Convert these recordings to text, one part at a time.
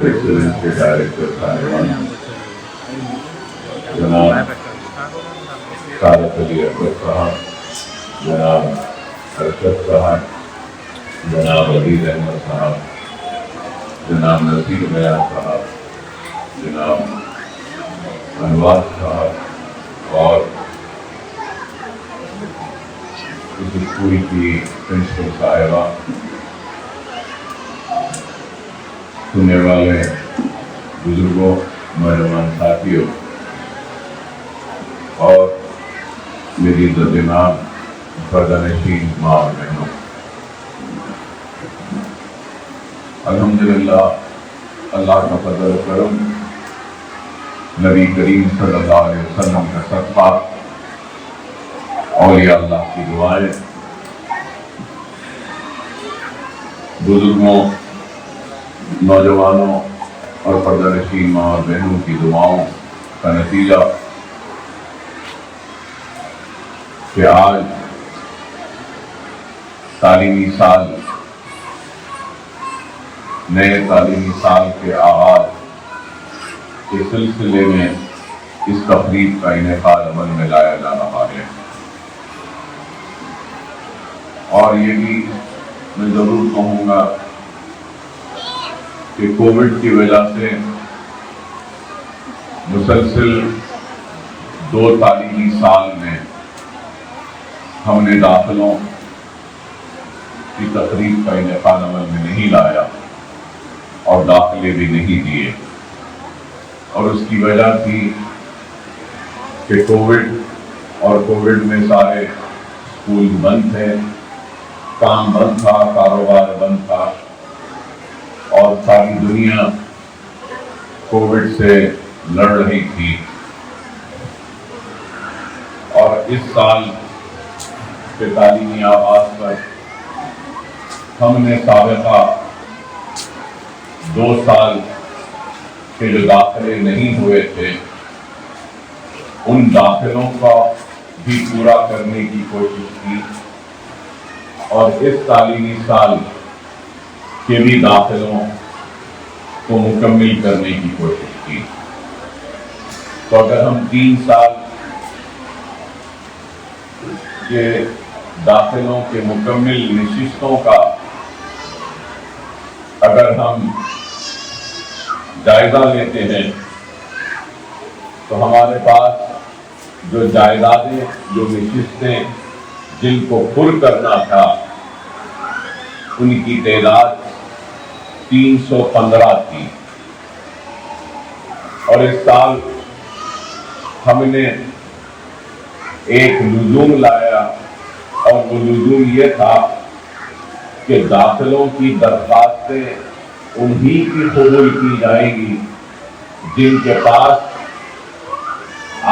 Excellence کے director صاحبان جناب طارق علی اکبر صاحب، جناب ارشد صاحب، جناب عزیز احمد صاحب، جناب نصیر میاں صاحب، جناب انوار صاحب اور اس اسکول کی پرنسپل صاحبہ، سننے والے بزرگوں، نوجوان ساتھیوں اور میری عزت امام پردہ نشین ماں اور بہنوں، الحمدللہ اللہ کا فضل و کرم، نبی کریم صلی اللہ علیہ وسلم کا صدقہ، اولیاء اللہ کی دعائیں، بزرگوں، نوجوانوں اور پردہ نشین ماں اور بہنوں کی دعاؤں کا نتیجہ کہ آج تعلیمی سال، نئے تعلیمی سال کے آغاز کے سلسلے میں اس تقریب کا انعقاد عمل میں لایا جا رہا ہے، اور یہ بھی میں ضرور کہوں گا کہ کووڈ کی وجہ سے مسلسل 2 تعلیمی سال میں ہم نے داخلوں کی تقریب کا انعقاد عمل میں نہیں لایا اور داخلے بھی نہیں دیے، اور اس کی وجہ تھی کہ کووڈ، اور کووڈ میں سارے اسکول بند تھے، کام بند تھا، کاروبار بند تھا، اور ساری دنیا کووڈ سے لڑ رہی تھی۔ اور اس سال کے تعلیمی آغاز پر ہم نے سابقہ 2 سال کے جو داخلے نہیں ہوئے تھے ان داخلوں کا بھی پورا کرنے کی کوشش کی، اور اس تعلیمی سال کے بھی داخلوں کو مکمل کرنے کی کوشش کی۔ تو اگر ہم 3 سال کے داخلوں کے مکمل نشستوں کا اگر ہم جائزہ لیتے ہیں تو ہمارے پاس جو جائیدادیں، جو نشستیں جن کو پر کرنا تھا ان کی تعداد 315 تھی، اور اس سال ہم نے ایک لزوم لایا، اور وہ لزوم یہ تھا کہ داخلوں کی درخواستیں انہی کی قبول کی جائیں گی جن کے پاس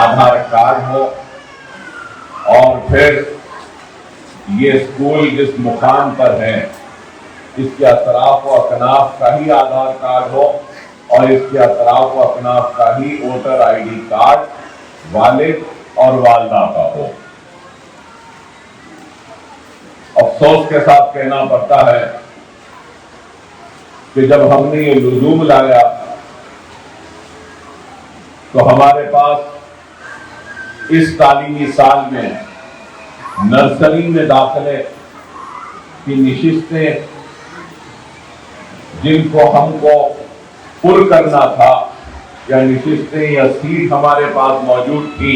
آدھار کارڈ ہو، اور پھر یہ اسکول جس مقام پر ہے اس کے اطراف و اکناف کا ہی آدھار کارڈ ہو، اور اس کے اطراف و اکناف کا ہی ووٹر آئی ڈی کارڈ والد اور والدہ کا ہو۔ افسوس کے ساتھ کہنا پڑتا ہے کہ جب ہم نے یہ لزوم لایا تو ہمارے پاس اس تعلیمی سال میں نرسری میں داخلے کی نشستیں جن کو ہم کو پر کرنا تھا، یا نشستیں یا سیٹ ہمارے پاس موجود تھی،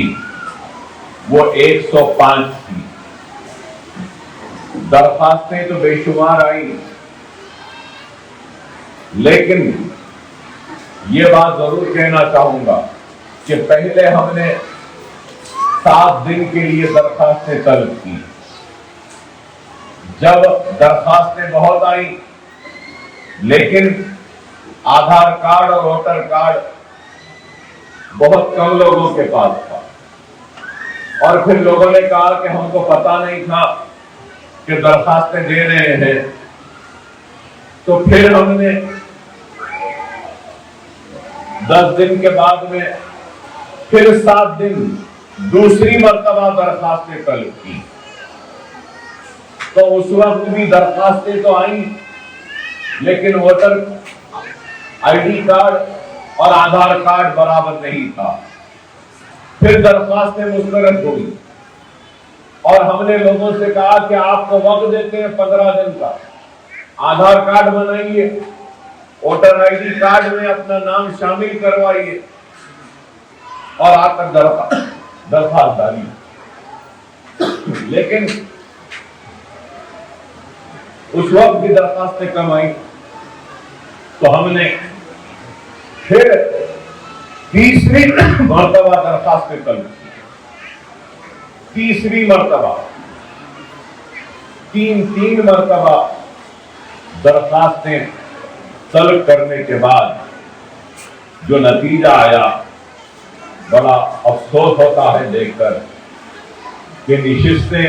وہ 105 تھی۔ درخواستیں تو بے شمار آئیں، لیکن یہ بات ضرور کہنا چاہوں گا کہ پہلے ہم نے 7 دن کے لیے درخواستیں طلب کی۔ جب درخواستیں بہت آئیں لیکن آدھار کارڈ اور ووٹر کارڈ بہت کم لوگوں کے پاس تھا، اور پھر لوگوں نے کہا کہ ہم کو پتا نہیں تھا کہ درخواستیں دے رہے ہیں، تو پھر ہم نے 10 دن کے بعد میں پھر 7 دن دوسری مرتبہ درخواستیں طلب کی۔ تو اس وقت بھی درخواستیں تو آئیں لیکن ووٹر آئی ڈی کارڈ اور آدھار کارڈ برابر نہیں تھا. پھر درخواستیں مسترد ہوئی اور ہم نے لوگوں سے کہا کہ آپ کو وقت دیتے ہیں 15 دن کا. آدھار کارڈ بنائیے, ووٹر آئی ڈی کارڈ میں اپنا نام شامل کروائیے اور آ کر درخواست ڈالیے. لیکن اس وقت بھی درخواستیں کم آئی تو ہم نے پھر تیسری مرتبہ درخواستیں طلب کی. تیسری مرتبہ تین مرتبہ درخواستیں طلب کرنے کے بعد جو نتیجہ آیا بڑا افسوس ہوتا ہے دیکھ کر کہ نشستیں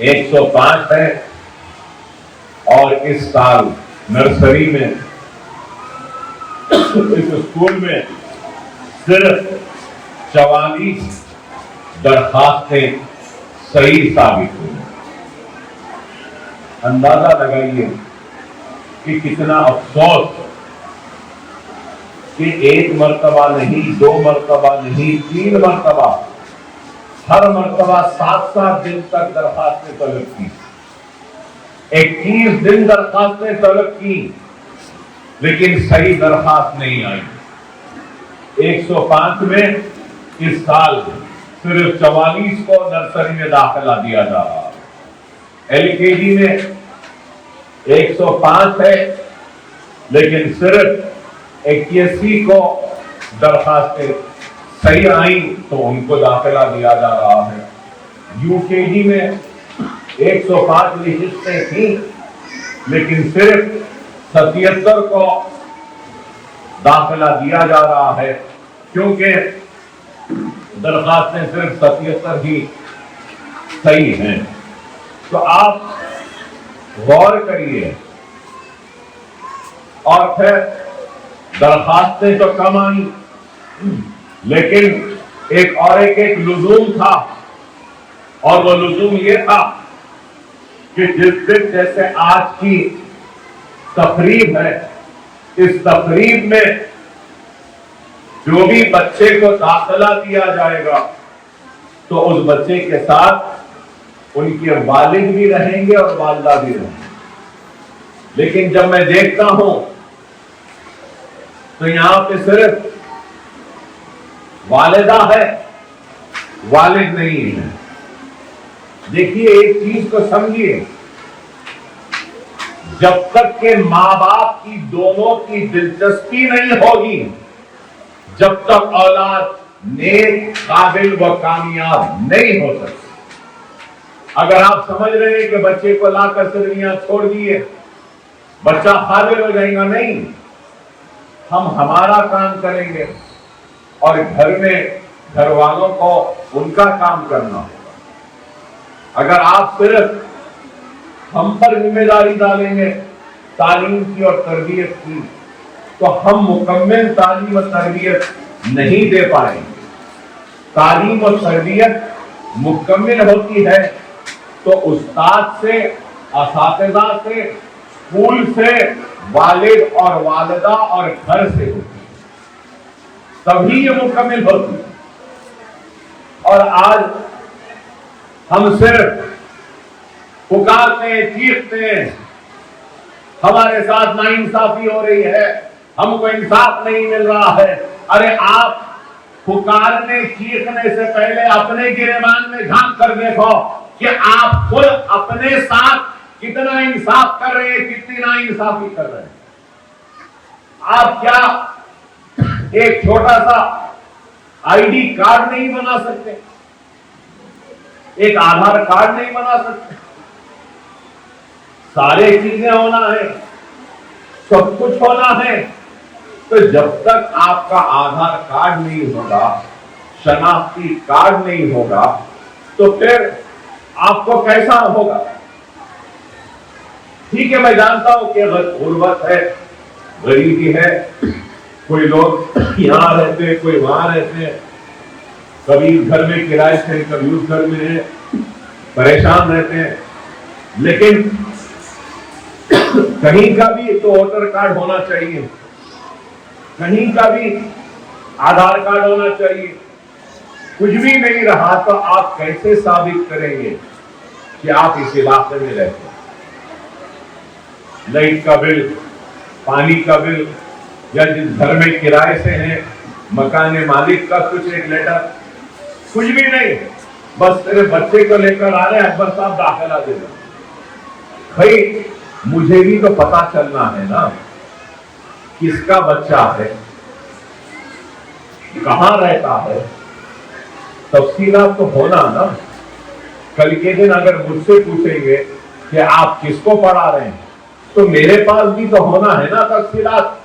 105 ہیں اور اس سال نرسری میں اس اسکول میں صرف 44 درخواستیں صحیح ثابت ہوئی. اندازہ لگائیے کہ کتنا افسوس کہ ایک مرتبہ نہیں, 2 مرتبہ نہیں, 3 مرتبہ, ہر مرتبہ 7 دن تک درخواستیں طلب کی, 21 دن درخواستیں طلب کی, لیکن صحیح درخواست نہیں آئی. 105 میں اس سال صرف 44 کو نرسری میں داخلہ دیا جا رہا ہے. ایل کے جی میں 105 ہے لیکن صرف 81 کو درخواستیں صحیح آئیں تو ان کو داخلہ دیا جا رہا ہے. یو کے جی میں 105 نشستیں تھیں لیکن صرف 77 کو داخلہ دیا جا رہا ہے کیونکہ درخواستیں صرف 77 ہی صحیح ہیں. تو آپ غور کریے. اور پھر درخواستیں تو کم آئیں لیکن ایک لزوم تھا اور وہ لزوم یہ تھا کہ جس دن جیسے آج کی تقریب ہے, اس تقریب میں جو بھی بچے کو داخلہ دیا جائے گا تو اس بچے کے ساتھ ان کے والد بھی رہیں گے اور والدہ بھی رہیں گے. لیکن جب میں دیکھتا ہوں تو یہاں پہ صرف والدہ ہے, والد نہیں ہے. دیکھیے ایک چیز کو سمجھیے, جب تک کہ ماں باپ کی دونوں کی دلچسپی نہیں ہوگی جب تک اولاد نیک, قابل و کامیاب نہیں ہو سکتی. اگر آپ سمجھ رہے ہیں کہ بچے کو لا کر سرگیاں چھوڑ دیے بچہ قابل ہو جائے گا, نہیں, ہم ہمارا کام کریں گے اور گھر میں گھر والوں کو ان کا کام کرنا ہوگا. اگر آپ صرف ہم پر ذمہ داری ڈالیں گے تعلیم کی اور تربیت کی تو ہم مکمل تعلیم و تربیت نہیں دے پائیں گے. تعلیم و تربیت مکمل ہوتی ہے تو استاد سے, اساتذہ سے, اسکول سے, والد اور والدہ اور گھر سے ہوتی ہے, تبھی یہ مکمل ہوتی ہے. اور آج ہم صرف پکارتے ہیں, چیختے ہیں, ہمارے ساتھ ناانصافی ہو رہی ہے, ہم کو انصاف نہیں مل رہا ہے. ارے آپ پکارنے چیخنے سے پہلے اپنے گریبان میں جھانک کر دیکھو کہ آپ خود اپنے ساتھ کتنا انصاف کر رہے ہیں, کتنی ناانصافی کر رہے ہیں. آپ کیا ایک چھوٹا سا آئی ڈی کارڈ نہیں بنا سکتے, ایک آدھار کارڈ نہیں بنا سکتے؟ سارے چیزیں ہونا ہے, سب کچھ ہونا ہے. تو جب تک آپ کا آدھار کارڈ نہیں ہوگا, شناختی کارڈ نہیں ہوگا تو پھر آپ کو کیسا ہوگا؟ ٹھیک ہے, میں جانتا ہوں کہ غربت ہے, غریبی ہے, کوئی لوگ یہاں رہتے ہیں, کوئی وہاں رہتے ہیں, کبھی گھر میں کرائے سے, کبھی اس گھر میں ہیں, پریشان رہتے ہیں. لیکن کہیں کا بھی تو ووٹر کارڈ ہونا چاہیے. کہیں کا بھی آدھار کارڈ ہونا چاہیے. کچھ بھی نہیں رہا تو آپ کیسے ثابت کریں گے کہ آپ اس علاقے میں رہتے ہیں؟ لائٹ کا بل، پانی کا بل، یا جس گھر میں کرائے سے ہیں مکان مالک کا کچھ ایک لیٹر، کچھ بھی نہیں. بس تیرے بچے کو لے کر آ رہے ہیں اکبر صاحب داخلہ دے دیں. بھائی مجھے بھی تو پتا چلنا ہے نا کس کا بچہ ہے، کہاں رہتا ہے، تفصیلات تو ہونا نا. کل کے دن اگر مجھ سے پوچھیں گے کہ آپ کس کو پڑھا رہے ہیں تو میرے پاس بھی تو ہونا ہے نا تفصیلات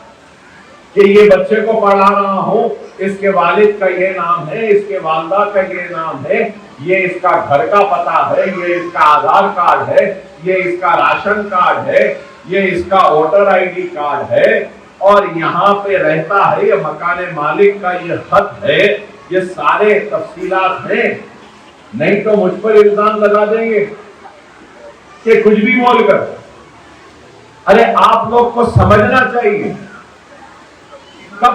کہ یہ بچے کو پڑھا رہا ہوں، اس کے والد کا یہ نام ہے، اس کے والدہ کا یہ نام ہے، یہ اس کا گھر کا پتہ ہے، یہ اس کا آدھار کارڈ ہے، یہ اس کا راشن کارڈ ہے، یہ اس کا ووٹر آئی ڈی کارڈ ہے، اور یہاں پہ رہتا ہے، یہ مکان مالک کا یہ خط ہے. یہ سارے تفصیلات ہیں. نہیں تو مجھ پر الزام لگا دیں گے کہ کچھ بھی بول کر. ارے آپ لوگ کو سمجھنا چاہیے کب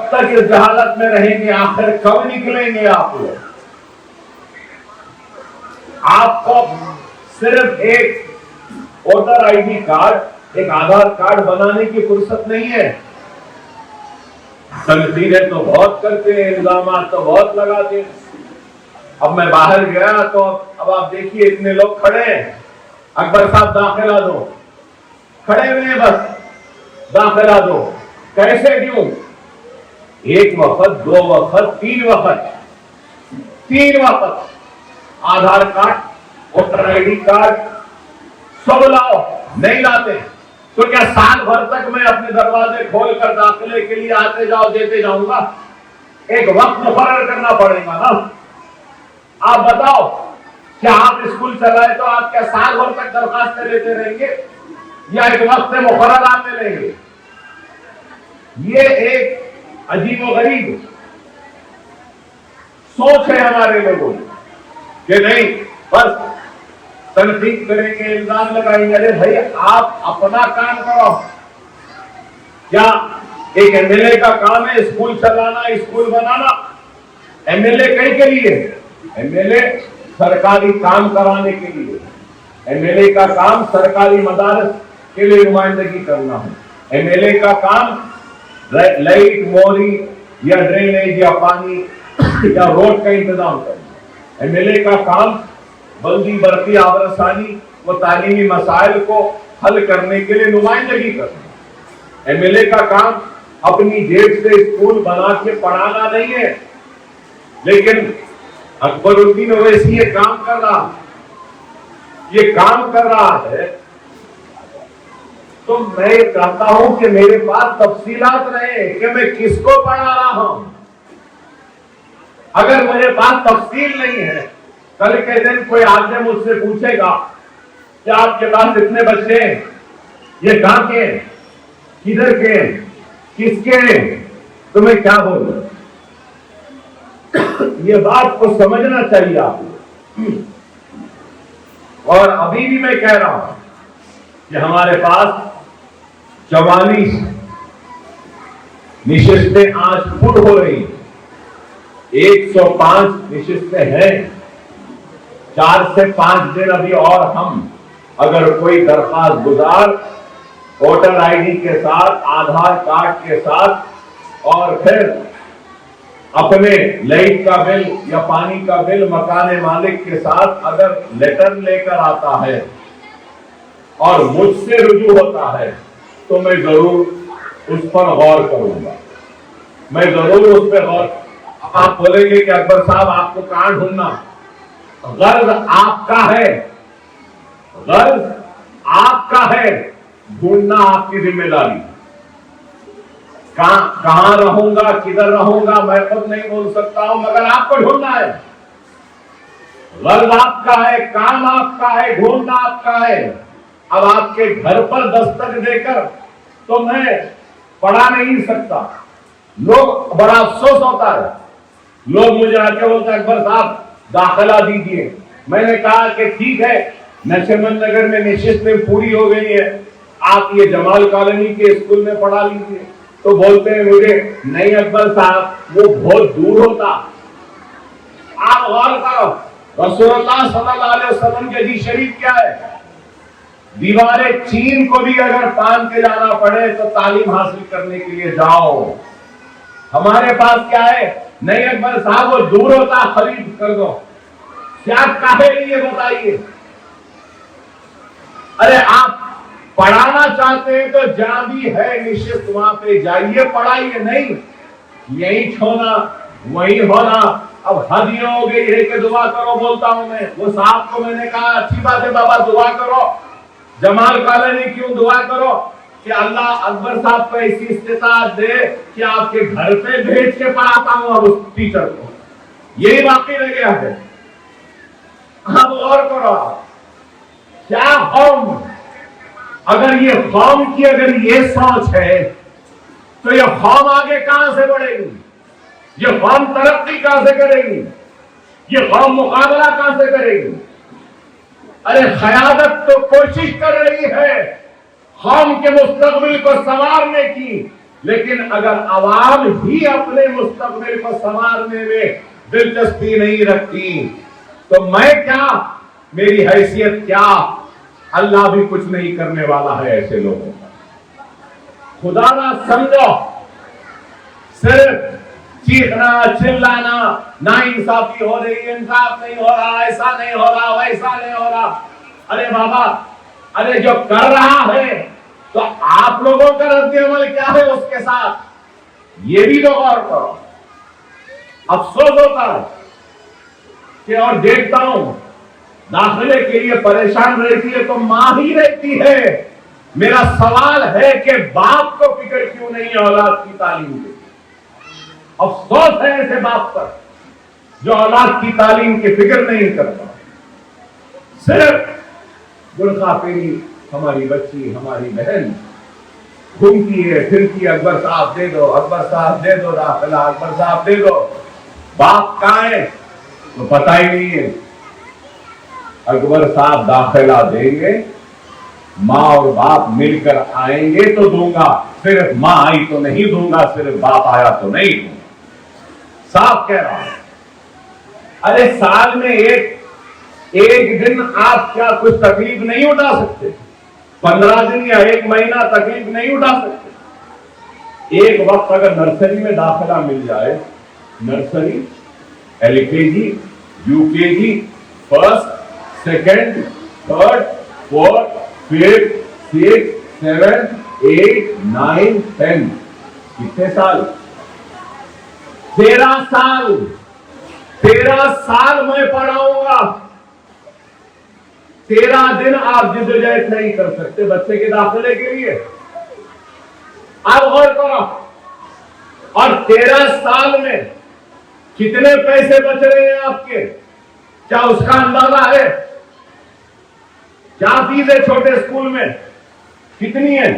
تک اس جہالت میں رہیں گے، آخر کب نکلیں گے آپ لوگ؟ آپ کو صرف ایک ووٹر آئی ڈی کارڈ، ایک آدھار کارڈ بنانے کی فرصت نہیں ہے. تنقیدیں تو بہت کرتے ہیں، الزامات تو بہت لگاتے ہیں. اب میں باہر گیا تو اب آپ دیکھیے اتنے لوگ کھڑے ہیں، اکبر صاحب داخلہ دو، کھڑے ہوئے ہیں، بس داخلہ دو. کیسے کیوں؟ ایک وقت، دو وقت، تین وقت Aadhaar card, voter I D card سب لاؤ. نہیں لاتے تو کیا سال بھر تک میں اپنے دروازے کھول کر داخلے کے لیے آتے جاؤ دیتے جاؤں گا؟ ایک وقت مقرر کرنا پڑے گا نا. آپ بتاؤ کیا آپ اسکول چلائے تو آپ کیا سال بھر تک درخواستیں لیتے رہیں گے یا ایک وقت مقرر آتے رہیں گے؟ یہ ایک عجیب و غریب سوچ ہے ہمارے لوگوں کہ نہیں بس تنقید کریں گے، الزام لگائیں گے. ارے بھائی آپ اپنا کام کرو. کیا ایک ایم ایل اے کا کام ہے اسکول چلانا، اسکول بنانا؟ ایم ایل اے کہیں کے لیے؟ ایم ایل اے سرکاری کام کرانے کے لیے. ایم ایل اے کا کام سرکاری مدارس کے لیے نمائندگی کرنا ہے. ایم ایل اے کا کام لائٹ، موری یا ڈرینیج یا پانی یا روڈ کا انتظام کرنا. ایم ایل اے کا کام بلدی برقی آبرسانی و تعلیمی مسائل کو حل کرنے کے لیے نمائندگی کرنا. ایم ایل اے کا کام اپنی جیب سے اسکول بنا کے پڑھانا نہیں ہے. لیکن اکبر الدین اویسی یہ کام کر رہا ہے تو میں چاہتا ہوں کہ میرے پاس تفصیلات رہے کہ میں کس کو پڑھا رہا ہوں. اگر میرے پاس تفصیل نہیں ہے، کل کے دن کوئی آدمی مجھ سے پوچھے گا کہ آپ کے پاس اتنے بچے ہیں، یہ کہاں کے ہیں، کدھر کے ہیں، کس کے ہیں، تو میں کیا بولوں؟ یہ بات کو سمجھنا چاہیے آپ کو. اور ابھی بھی میں کہہ رہا ہوں کہ ہمارے پاس 44 نشستیں آج پٹ ہو رہی، 105 نشستیں ہیں. 4 سے 5 دن ابھی اور ہم اگر کوئی درخواست گزار ووٹر آئی ڈی کے ساتھ، آدھار کارڈ کے ساتھ اور پھر اپنے لائٹ کا بل یا پانی کا بل مکان مالک کے ساتھ اگر لیٹر لے کر آتا ہے اور مجھ سے رجوع ہوتا ہے تو میں ضرور اس پر غور کروں گا. میں ضرور اس پہ غور. آپ بولیں گے کہ اکبر صاحب آپ کو کہاں ڈھونڈنا؟ غرض آپ کا ہے، غرض آپ کا ہے، ڈھونڈنا آپ کی ذمہ داری. کہاں رہوں گا، کدھر رہوں گا میں خود نہیں بول سکتا ہوں، مگر آپ کو ڈھونڈنا ہے. غرض آپ کا ہے، کام آپ کا ہے، ڈھونڈنا آپ کا ہے. اب آپ کے گھر پر دستک دے کر تو میں پڑھا نہیں سکتا. لوگ بڑا افسوس ہوتا ہے، لوگ مجھے آ کے بولتے ہیں اکبر صاحب داخلہ دیجیے. میں نے کہا کہ ٹھیک ہے، نشمن نگر میں نشستیں پوری ہو گئی ہیں، آپ یہ جمال کالونی کے اسکول میں پڑھا لیجیے، تو بولتے ہیں مجھے نہیں اکبر صاحب وہ بہت دور ہوتا۔ آپ غور کرو، رسول اللہ صلی اللہ علیہ وسلم کے حدیث شریف کیا ہے؟ دیوار چین کو بھی اگر تان کے جانا پڑے تو تعلیم حاصل کرنے کے لیے جاؤ۔ ہمارے پاس کیا ہے؟ نہیں اکبر صاحب وہ دور ہوتا، خرید کر دو۔ کیا کہے یہ بتائیے؟ ارے آپ پڑھانا چاہتے ہیں تو جہاں بھی ہے نشست وہاں پہ جائیے، پڑھائیے، نہیں یہی چھونا وہی ہونا۔ اب حد یہ ہو گئی ہے کہ دعا کرو بولتا ہوں میں، وہ صاحب کو میں نے کہا اچھی بات ہے بابا دعا کرو، جمال کالونی کیوں دعا کرو کہ اللہ اکبر صاحب کو ایسی استطاعت دے کہ آپ کے گھر پہ بھیج کے پڑھاتا ہوں اور اس ٹیچر کو، یہی باقی رہ گیا ہے۔ اب غور کرو، کیا قوم، اگر یہ قوم کی اگر یہ سوچ ہے تو یہ قوم آگے کہاں سے بڑھے گی؟ یہ قوم ترقی کہاں سے کرے گی؟ یہ قوم مقابلہ کہاں سے کرے گی؟ ارے قیادت تو کوشش کر رہی ہے قوم کے مستقبل کو سنوارنے کی، لیکن اگر عوام ہی اپنے مستقبل کو سنوارنے میں دلچسپی نہیں رکھتی تو میں کیا، میری حیثیت کیا، اللہ بھی کچھ نہیں کرنے والا ہے ایسے لوگوں کا۔ خدا نہ سمجھو صرف چیخنا چلانا، نا انصافی ہو رہی ہے، انصاف نہیں ہو رہا، ایسا نہیں ہو رہا، ویسا نہیں ہو رہا۔ ارے بابا، ارے جو کر رہا ہے تو آپ لوگوں کا رد عمل کیا ہے اس کے ساتھ، یہ بھی تو غور کرو۔ افسوس ہوتا ہے کہ اور دیکھتا ہوں داخلے کے لیے پریشان رہتی ہے تو ماں ہی رہتی ہے۔ میرا سوال ہے کہ باپ کو فکر کیوں نہیں ہے اولاد کی تعلیم کی؟ افسوس ہے ایسے باپ پر جو اولاد کی تعلیم کی فکر نہیں کرتا، صرف برقع پہنی ہماری بچی ہماری بہن گھومتی ہے پھرتی ہے، اکبر صاحب دے دو، اکبر صاحب دے دو داخلہ، اکبر صاحب دے دو۔ باپ کہاں ہے تو پتہ ہی نہیں ہے۔ اکبر صاحب داخلہ دیں گے، ماں اور باپ مل کر آئیں گے تو دوں گا، صرف ماں آئی تو نہیں دوں گا، صرف باپ آیا تو نہیں دوں گا، صاف کہہ رہا ہوں۔ ارے سال میں ایک دن آپ کیا کچھ تکلیف نہیں اٹھا سکتے؟ 15 دن یا ایک مہینہ تکلیف نہیں اٹھا سکتے؟ ایک وقت اگر نرسری میں داخلہ مل جائے، نرسری، ایل کے G, U K G, first, second, third, fourth, fifth, six, 7، 8، 9، 10، کتنے سال؟ 13 سال 13 سال میں پڑھاؤں گا۔ 13 دن آپ جدوجہد نہیں کر سکتے بچے کے داخلے کے لیے؟ آپ غور کرو، اور 13 سال میں کتنے پیسے بچ رہے ہیں آپ کے؟ کیا اس کا اندازہ ہے؟ کیا فیس ہے چھوٹے اسکول میں؟ کتنی ہے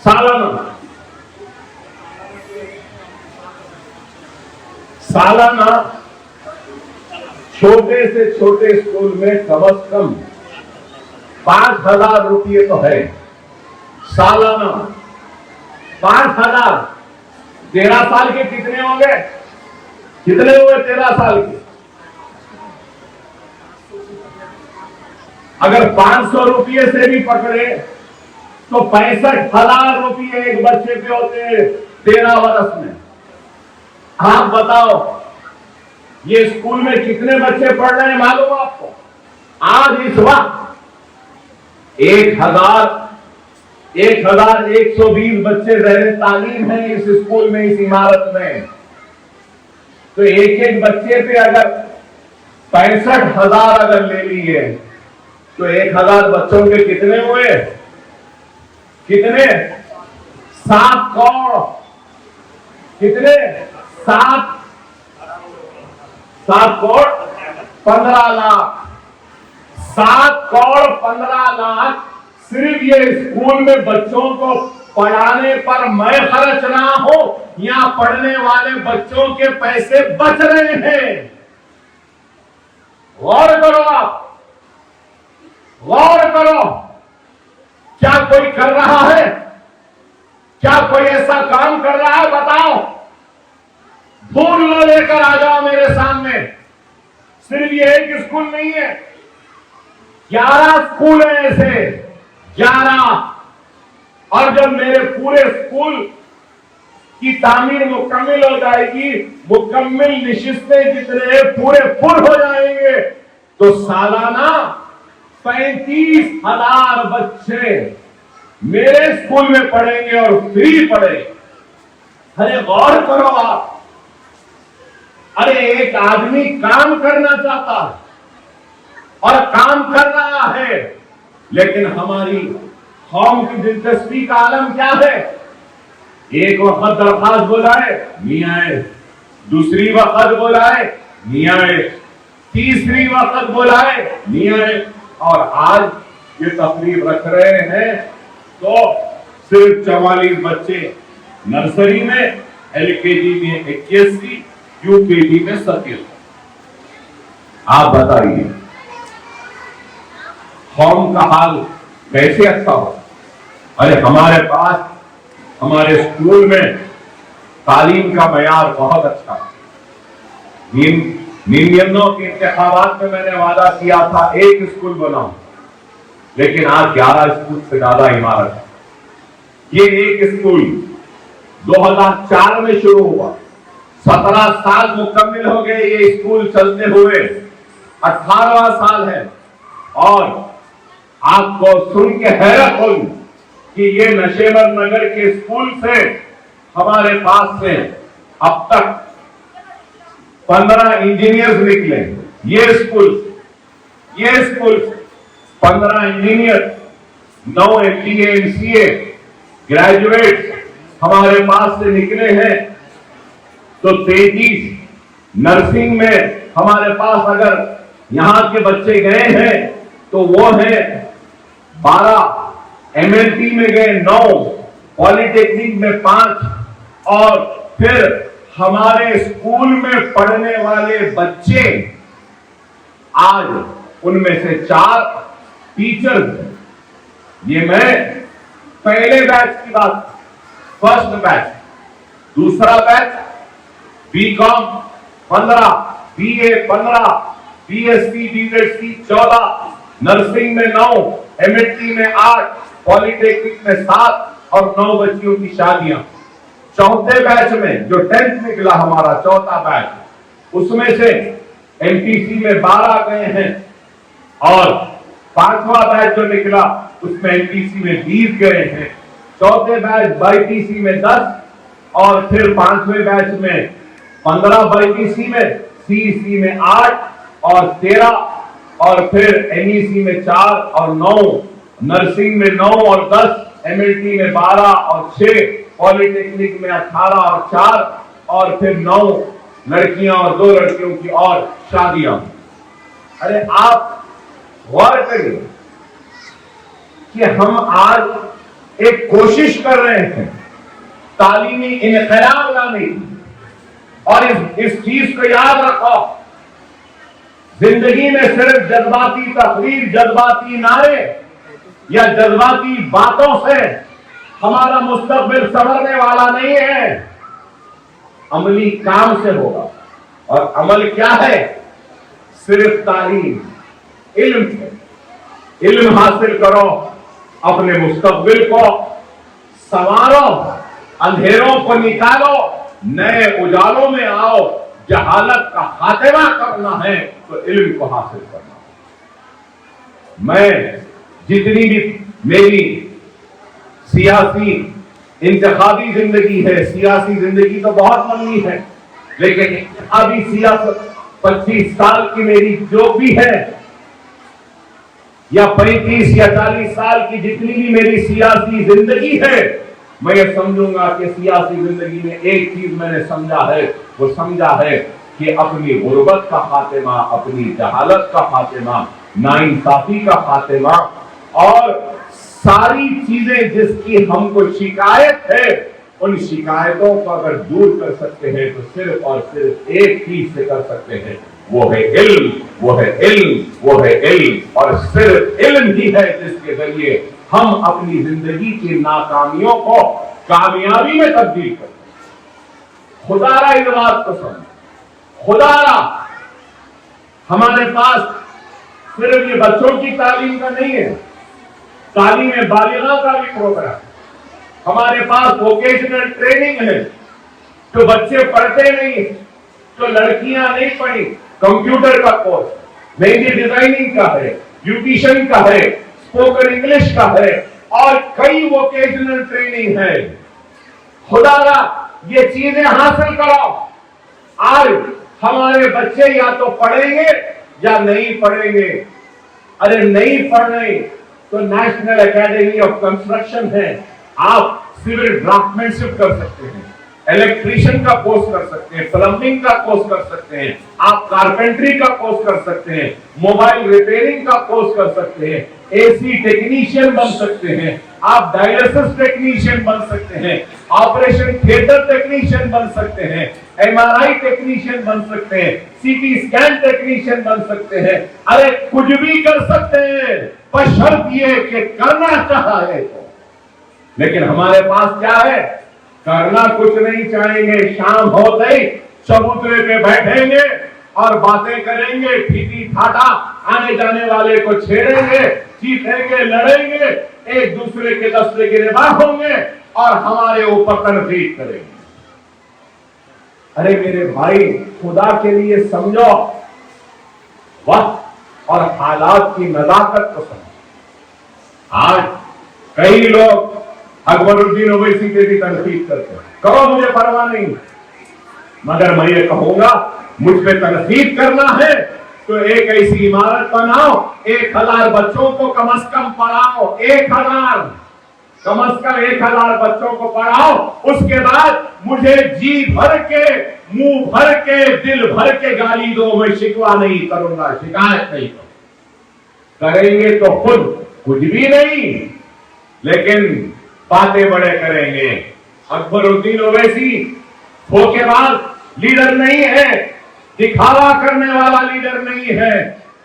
سالانہ؟ سالانہ چھوٹے سے چھوٹے اسکول میں کم از کم 5,000 روپئے تو ہے سالانہ۔ 5,000 13 سال کے کتنے ہوں گے؟ کتنے ہوئے 13 سال کے؟ اگر 500 روپئے سے بھی پکڑے تو 65,000 روپئے ایک بچے پہ ہوتے ہیں 13 برس میں۔ آپ بتاؤ یہ اسکول میں کتنے بچے پڑھ رہے ہیں معلوم آپ کو؟ آج اس وقت 1,120 بچے زیر تعلیم ہیں اس اسکول میں، اس عمارت میں۔ تو ایک بچے پہ اگر 65,000 اگر لے لیے تو 1,000 بچوں کے کتنے ہوئے؟ کتنے؟ 7 کروڑ۔ کتنے؟ 7 کروڑ 15 لاکھ۔ 7 کروڑ 15 لاکھ صرف یہ اسکول میں بچوں کو پڑھانے پر میں خرچ رہا ہوں، یا پڑھنے والے بچوں کے پیسے بچ رہے ہیں؟ غور کرو، آپ غور کرو۔ کیا کوئی کر رہا ہے؟ کیا کوئی ایسا کام کر رہا ہے؟ بتاؤ، پھول نہ لے کر آ جاؤ میرے سامنے. صرف یہ ایک اسکول نہیں ہے، 11 اسکول ہیں ایسے، 11. اور جب میرے پورے اسکول کی تعمیر مکمل ہو جائے گی، مکمل نشستیں جتنے پورے فل ہو جائیں گے، تو سالانہ 35,000 بچے میرے اسکول میں پڑھیں گے اور فری پڑھیں گے. ارے غور کرو آپ، ارے ایک آدمی کام کرنا چاہتا ہے اور کام کر رہا ہے، لیکن ہماری قوم کی دلچسپی کا عالم کیا ہے؟ ایک وقت درخواست بلائے نہیں آئے، دوسری وقت بلائے نہیں آئے، تیسری وقت بلائے نہیں آئے، اور آج یہ تقریب رکھ رہے ہیں تو صرف 44 بچے نرسری میں، ایل کے جی میں 81، یو کے جی میں 27. آپ بتائیے قوم کا حال کیسے اچھا ہو؟ ارے ہمارے پاس ہمارے اسکول میں تعلیم کا معیار بہت اچھا ہے. 99 کے انتخابات میں نے وعدہ کیا تھا ایک اسکول بناؤں، لیکن آج 11 اسکول سے زیادہ عمارت ہے. یہ ایک اسکول 2004 میں شروع ہوا، 17 سال مکمل ہو گئے یہ اسکول چلتے ہوئے، 18واں سال ہے. اور آپ کو سن کے حیرت ہوگی کہ یہ نشیور نگر کے اسکول سے ہمارے پاس سے اب تک 15 انجینئرز نکلے. یہ school 15 engineer, 9 MBA MCA graduate ہمارے پاس سے نکلے ہیں. تو 33 نرسنگ میں ہمارے پاس اگر یہاں کے بچے گئے ہیں تو وہ ہیں 12، MLT میں گئے 9، پالی ٹیکنک میں 5، اور پھر ہمارے اسکول میں پڑھنے والے بچے آج ان میں سے 4 ٹیچرز ہیں. یہ میں پہلے بیچ کی بات، فرسٹ بیچ. دوسرا بیچ BCom 15، BA 15، BSc BZC 14، nursing میں 9، MLT میں 8، پالی ٹیکنک میں 7، اور 9 بچیوں کی شادیاں. چوتھے بیچ میں جو 10th نکلا ہمارا چوتھا بیچ، اس میں سے MPC میں 12 گئے ہیں، اور 5واں بیچ جو نکلا اس میں MPC میں 20 گئے ہیں. چوتھے بیچ BIPC میں 10، اور پھر 5ویں بیچ میں 15 BIPC میں، CEC میں 8 اور 13، اور پھر NEC میں 4 اور 9، نرسنگ میں 9 اور 10، MLT میں 12 اور 6، پالی ٹیکنک میں 18 اور 4، اور پھر 9 لڑکیاں اور 2 لڑکیوں کی اور شادیاں. ارے آپ غور کریں کہ ہم آج ایک کوشش کر رہے ہیں تعلیمی انقلاب لانے کی. اور اس چیز کو یاد رکھو، زندگی میں صرف جذباتی تقریر، جذباتی نعرے یا جذباتی باتوں سے ہمارا مستقبل سنورنے والا نہیں ہے. عملی کام سے ہوگا. اور عمل کیا ہے؟ صرف تعلیم، علم سے. علم حاصل کرو، اپنے مستقبل کو سنوارو، اندھیروں کو نکالو، نئے اجالوں میں آؤ. جہالت کا خاتمہ کرنا ہے تو علم کو حاصل کرنا. میں جتنی بھی میری سیاسی انتخابی زندگی ہے، سیاسی زندگی تو بہت لمبی ہے، لیکن انتخابی سیاست 25 سال کی میری جو بھی ہے، یا 35 یا 40 سال کی جتنی بھی میری سیاسی زندگی ہے، میں یہ سمجھوں گا کہ سیاسی زندگی میں ایک چیز میں نے سمجھا ہے، وہ سمجھا ہے کہ اپنی غربت کا خاتمہ، اپنی جہالت کا خاتمہ، ناانصافی کا خاتمہ، اور ساری چیزیں جس کی ہم کو شکایت ہے، ان شکایتوں کو اگر دور کر سکتے ہیں تو صرف اور صرف ایک چیز سے کر سکتے ہیں، وہ ہے علم، وہ ہے علم، وہ ہے علم. اور صرف علم ہی ہے جس کے ذریعے ہم اپنی زندگی کی ناکامیوں کو کامیابی میں تبدیل کرتے ہیں۔ خدا را اس بات کو سمجھ، خدا را ہمارے پاس صرف یہ بچوں کی تعلیم کا نہیں ہے، تعلیم بالغاں کا بھی پروگرام ہے۔ ہمارے پاس ووکیشنل ٹریننگ ہے، جو بچے پڑھتے نہیں، جو لڑکیاں نہیں پڑھی، کمپیوٹر کا کورس، مہندی ڈیزائننگ کا ہے، بیوٹیشن کا ہے، اسپوکن انگلش کا ہے، اور کئی ووکیشنل ٹریننگ ہے۔ خدا را یہ چیزیں حاصل کرو۔ آج ہمارے بچے یا تو پڑھیں گے یا نہیں پڑھیں گے۔ ارے نہیں پڑھ رہے تو نیشنل اکیڈمی آف کنسٹرکشن ہے، آپ سول ڈرافٹ شپ کر سکتے ہیں، الیکٹریشین کا کورس کر سکتے ہیں، پلمبنگ کا کورس کر سکتے ہیں، آپ کارپینٹری کا کورس کر سکتے ہیں، موبائل ریپیئرنگ کا کورس کر سکتے ہیں، اے سی ٹیکنیشین بن سکتے ہیں، آپ ڈائلیسس ٹیکنیشین بن سکتے ہیں، آپریشن تھیٹر ٹیکنیشین بن سکتے ہیں، ایم آر آئی ٹیکنیشین بن سکتے ہیں، سی ٹی اسکین ٹیکنیشین بن سکتے ہیں۔ ارے کچھ بھی کر سکتے ہیں، بشرط یہ کہ کرنا چاہے تو۔ لیکن ہمارے پاس کیا ہے؟ کرنا کچھ نہیں چاہیں گے، شام ہوتے ہی چبوترے پہ بیٹھیں گے اور باتیں کریں گے، ٹھیٹی ٹھاٹا، آنے جانے والے کو چھیڑیں گے، چیخیں گے، لڑیں گے، ایک دوسرے کے دستے گرفتار ہوں گے اور ہمارے اوپر تنقید کریں گے۔ ارے میرے بھائی، خدا کے لیے سمجھو، وقت اور حالات کی نزاکت کو سمجھو۔ آج کئی لوگ اکبر الدین اویسی پہ بھی تنقید کرتے ہیں، کرو، مجھے پرواہ نہیں، مگر میں یہ کہوں گا مجھ پہ تنقید کرنا ہے تو ایک ایسی عمارت بناؤ، 1000 بچوں کو کم از کم پڑھاؤ، 1000 کم از کم 1000 بچوں کو پڑھاؤ۔ اس کے بعد مجھے جی بھر کے، منہ بھر کے، دل بھر کے گالی دو، میں شکوہ نہیں کروں گا، شکایت نہیں کروں۔ کریں گے تو خود کچھ بھی نہیں، لیکن باتیں بڑے کریں گے۔ اکبر الدین اویسی دھوکے باز لیڈر نہیں ہے، دکھاوا کرنے والا لیڈر نہیں ہے،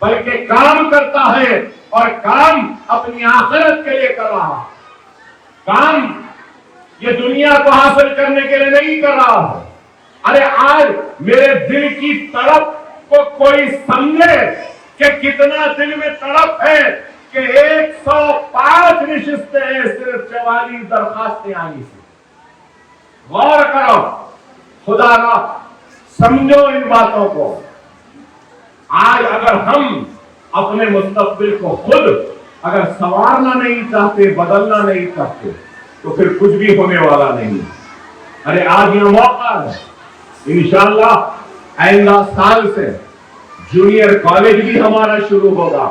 بلکہ کام کرتا ہے، اور کام اپنی آخرت کے لیے کر رہا، کام یہ دنیا کو حاصل کرنے کے لیے نہیں کر رہا۔ ارے آج میرے دل کی تڑپ کو کوئی سمجھے کہ کتنا دل میں تڑپ ہے کہ 105 نشستیں ہیں صرف 44 درخواستیں آئی سے۔ غور کرو، خدا را سمجھو ان باتوں کو۔ آج اگر ہم اپنے مستقبل کو خود اگر سنوارنا نہیں چاہتے، بدلنا نہیں چاہتے، تو پھر کچھ بھی ہونے والا نہیں۔ ارے آج یہ موقع ہے، انشاءاللہ آئندہ سال سے جونیئر کالج بھی ہمارا شروع ہوگا،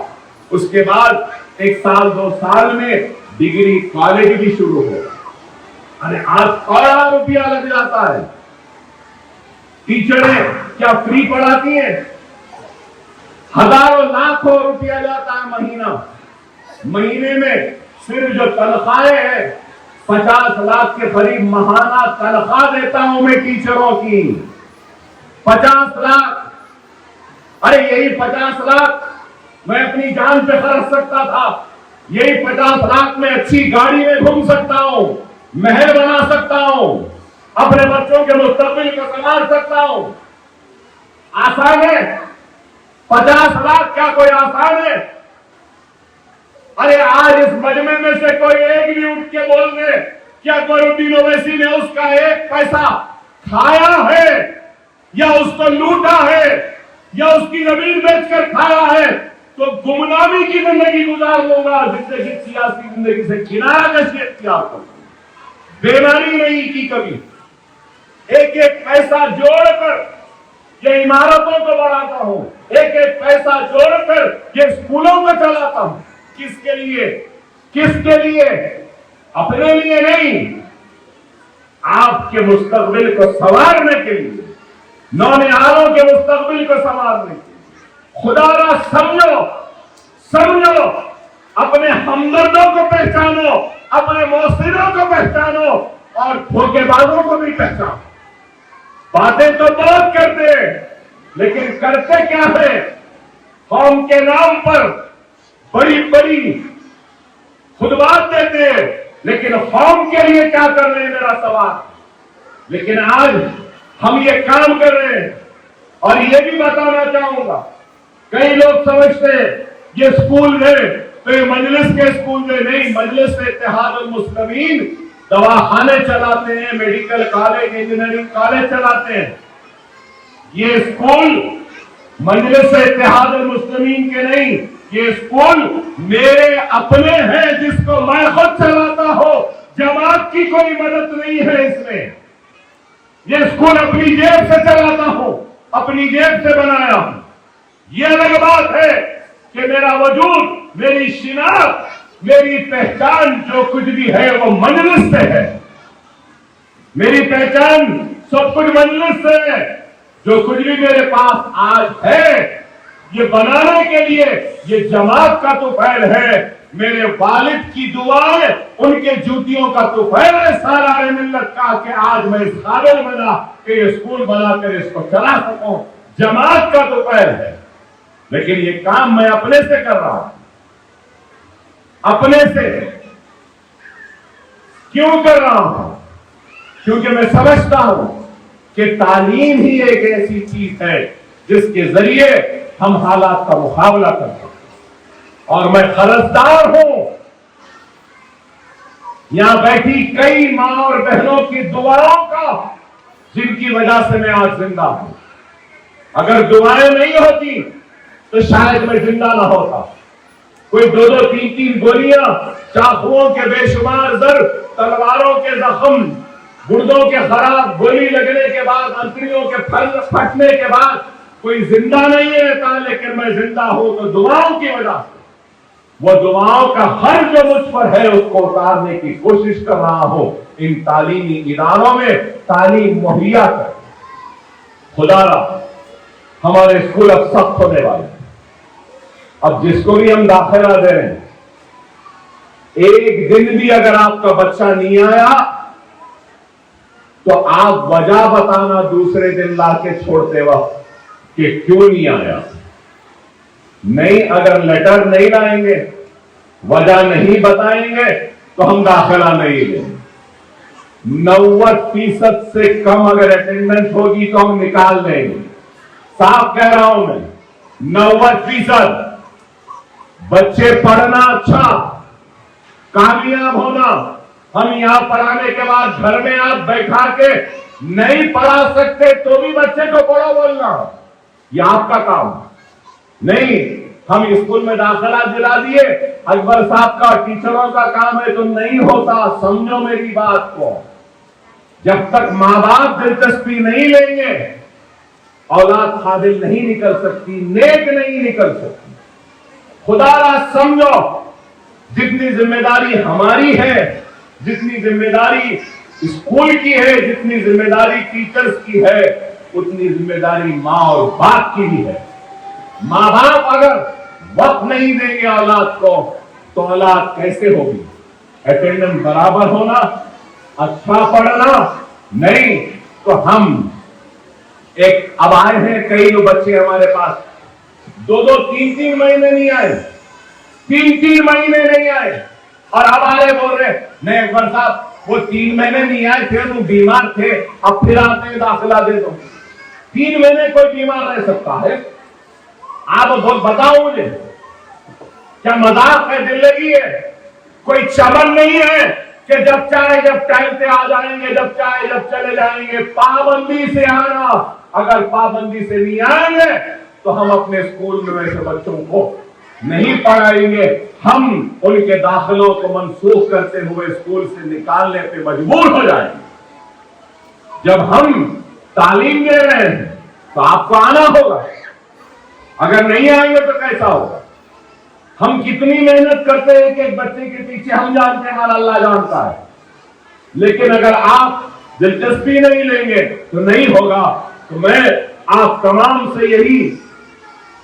اس کے بعد 1 سال 2 سال میں ڈگری کالج بھی شروع ہوگا۔ ارے آج کروڑوں روپیہ لگ جاتا ہے، ٹیچریں کیا فری پڑھاتی ہیں؟ ہزاروں لاکھوں روپیہ جاتا ہے مہینہ، مہینے میں صرف جو تنخواہیں ہیں 50 لاکھ کے قریب ماہانہ تنخواہ دیتا ہوں میں ٹیچروں کی، 50 لاکھ۔ ارے یہی 50 لاکھ میں اپنی جان پہ خرچ سکتا تھا، یہی 50 لاکھ میں اچھی گاڑی میں گھوم سکتا ہوں، محل بنا سکتا ہوں، اپنے بچوں کے مستقبل کو سنبھال سکتا ہوں۔ آسان ہے؟ 50 لاکھ کیا کوئی آسان ہے؟ ارے آج اس مجمع میں سے کوئی ایک بھی اٹھ کے بول دے کہ اکبر الدین اویسی نے اس کا 1 پیسہ کھایا ہے یا اس کو لوٹا ہے یا اس کی زمین بیچ کر کھایا ہے، تو گمنامی کی زندگی گزار لوں گا، زندگی سیاسی زندگی سے کنارہ کشی اختیار کروں گا۔ بیماری نہیں کی کبھی، ایک ایک پیسہ جوڑ کر یہ عمارتوں کو بڑھاتا ہوں، ایک ایک پیسہ جوڑ کر یہ اسکولوں کو چلاتا ہوں۔ کس کے لیے؟ کس کے لیے؟ اپنے لیے نہیں، آپ کے مستقبل کو سنوارنے کے لیے، نونہالوں کے مستقبل کو سنوارنے کے لیے۔ خدا را سمجھو، سمجھو، اپنے ہمدردوں کو پہچانو، اپنے محسنوں کو پہچانو، اور دھوکے بازوں کو بھی پہچانو۔ باتیں تو بہت کرتے لیکن کرتے کیا ہے؟ قوم کے نام پر بڑی بڑی خطبات دیتے ہیں، لیکن قوم کے لیے کیا کر رہے ہیں میرا سوال. لیکن آج ہم یہ کام کر رہے ہیں. اور یہ بھی بتانا چاہوں گا، کئی لوگ سمجھتے ہیں یہ اسکول ہے تو یہ مجلس کے اسکول میں نہیں. مجلس اتحاد المسلمین دواخانے چلاتے ہیں، میڈیکل کالج، انجینئرنگ کالج چلاتے ہیں. یہ اسکول مجلس اتحاد المسلمین کے نہیں، یہ اسکول میرے اپنے ہیں جس کو میں خود چلاتا ہوں. جماعت کی کوئی مدد نہیں ہے اس میں. یہ اسکول اپنی جیب سے چلاتا ہوں، اپنی جیب سے بنایا ہوں. یہ الگ بات ہے کہ میرا وجود، میری شناخت، میری پہچان جو کچھ بھی ہے وہ مجلس سے ہے. میری پہچان سب کچھ مجلس سے ہے. جو کچھ بھی میرے پاس آج ہے یہ بنانے کے لیے یہ جماعت کا طفیل ہے. میرے والد کی دعائیں، ان کے جوتیوں کا طفیل ہے سالار ملت کا کہ آج میں اس قابل بنا کہ یہ اسکول بنا کر اس کو چلا سکوں. جماعت کا طفیل ہے. لیکن یہ کام میں اپنے سے کر رہا ہوں. اپنے سے کیوں کر رہا ہوں؟ کیونکہ میں سمجھتا ہوں کہ تعلیم ہی ایک ایسی چیز ہے جس کے ذریعے ہم حالات کا مقابلہ کر سکتے ہیں. اور میں قرضدار ہوں یہاں بیٹھی کئی ماں اور بہنوں کی دعاؤں کا، جن کی وجہ سے میں آج زندہ ہوں. اگر دعائیں نہیں ہوتی تو شاید میں زندہ نہ ہوتا. کوئی 2-2 3-3 گولیاں، چاقوؤں کے بے شمار ضرب، تلواروں کے زخم، گردوں کے خراب گولی لگنے کے بعد، انتڑیوں کے پھٹنے کے بعد کوئی زندہ نہیں رہتا. لیکن میں زندہ ہوں تو دعاؤں کی وجہ سے. وہ دعاؤں کا خرچ جو مجھ پر ہے اس کو اتارنے کی کوشش کر رہا ہوں. ان تعلیمی اداروں میں تعلیم مہیا کر. خدا را ہمارے اسکول اب سخت ہونے والے ہیں. اب جس کو بھی ہم داخلہ دے رہے ہیں، ایک دن بھی اگر آپ کا بچہ نہیں آیا تو آپ وجہ بتانا دوسرے دن لا کے چھوڑتے وقت کہ کیوں نہیں آیا. نہیں، اگر لیٹر نہیں لائیں گے، وجہ نہیں بتائیں گے تو ہم داخلہ نہیں لیں گے. 90% سے کم اگر اٹینڈنس ہوگی تو ہم نکال دیں گے. صاف کہہ رہا ہوں میں، 90%. بچے پڑھنا اچھا، کامیاب ہونا. ہم یہاں پڑھانے کے بعد گھر میں آپ بیٹھا کے نہیں پڑھا سکتے تو بھی بچے کو پڑھو بولنا، یہ آپ کا کام نہیں. ہم اسکول میں داخلہ دلا دیے، اکبر صاحب کا ٹیچروں کا کام ہے تو نہیں ہوتا. سمجھو میری بات کو، جب تک ماں باپ دلچسپی نہیں لیں گے اولاد قابل نہیں نکل سکتی، نیک نہیں نکل سکتی. خدا را سمجھو، جتنی ذمہ داری ہماری ہے، جتنی ذمہ داری اسکول کی ہے، جتنی ذمہ داری ٹیچرز کی ہے، اتنی ذمہ داری ماں اور باپ کی بھی ہے. ماں باپ اگر وقت نہیں دیں گے اولاد کو تو اولاد کیسے ہوگی؟ اٹینڈنس برابر ہونا، اچھا پڑھنا نہیں تو ہم ایک اب آئے ہیں کئی لوگ بچے ہمارے پاس 2-2 3-3 مہینے نہیں آئے، 3-3 مہینے نہیں آئے اور اب آ رہے بول رہے نہیں اکبر صاحب وہ 3 مہینے نہیں آئے تھے، وہ بیمار تھے، اب پھر آتے ہیں داخلہ دے دو. 3 مہینے کوئی بیمار رہ سکتا ہے؟ آپ بتاؤ مجھے، کیا مذاق ہے؟ زندگی ہے، کوئی چمن نہیں ہے کہ جب چاہے جب ٹائم پہ آ جائیں گے، جب چاہے جب چلے جائیں گے. پابندی سے آنا. اگر پابندی سے نہیں آئیں گے تو ہم اپنے اسکول میں ویسے بچوں کو نہیں پڑھائیں گے. ہم ان کے داخلوں کو منسوخ کرتے ہوئے اسکول سے نکالنے پہ مجبور ہو جائیں گے. جب ہم تعلیم دے رہے ہیں تو آپ کو آنا ہوگا. اگر نہیں آئیں گے تو کیسا ہوگا؟ ہم کتنی محنت کرتے ہیں کہ ایک بچے کے پیچھے ہم جانتے ہیں، ہمارا اللہ جانتا ہے. لیکن اگر آپ دلچسپی نہیں لیں گے تو نہیں ہوگا. تو میں آپ تمام سے یہی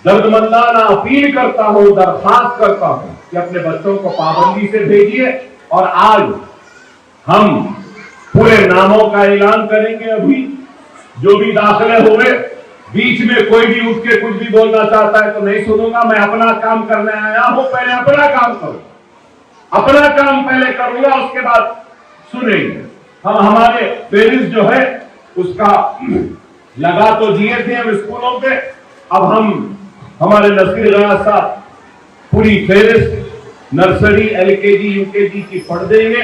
دردمندانہ اپیل کرتا ہوں، درخواست کرتا ہوں کہ اپنے بچوں کو پابندی سے بھیجیے. اور آج ہم پورے ناموں کا اعلان کریں گے. ابھی جو بھی داخلے ہوئے، بیچ میں کوئی بھی اٹھ کے کچھ بھی بولنا چاہتا ہے تو نہیں سنوں گا. میں اپنا کام کرنے آیا ہوں، پہلے اپنا کام کروں. اپنا کام پہلے کروں گا، اس کے بعد سنیں گے. ہم ہمارے پیرنٹس جو ہے اس کا لگا تو دیے تھے ہم اسکولوں پہ. اب ہمارے نصیر غیاث صاحب پوری فہرست نرسری LKG UKG کی پڑھ دیں گے.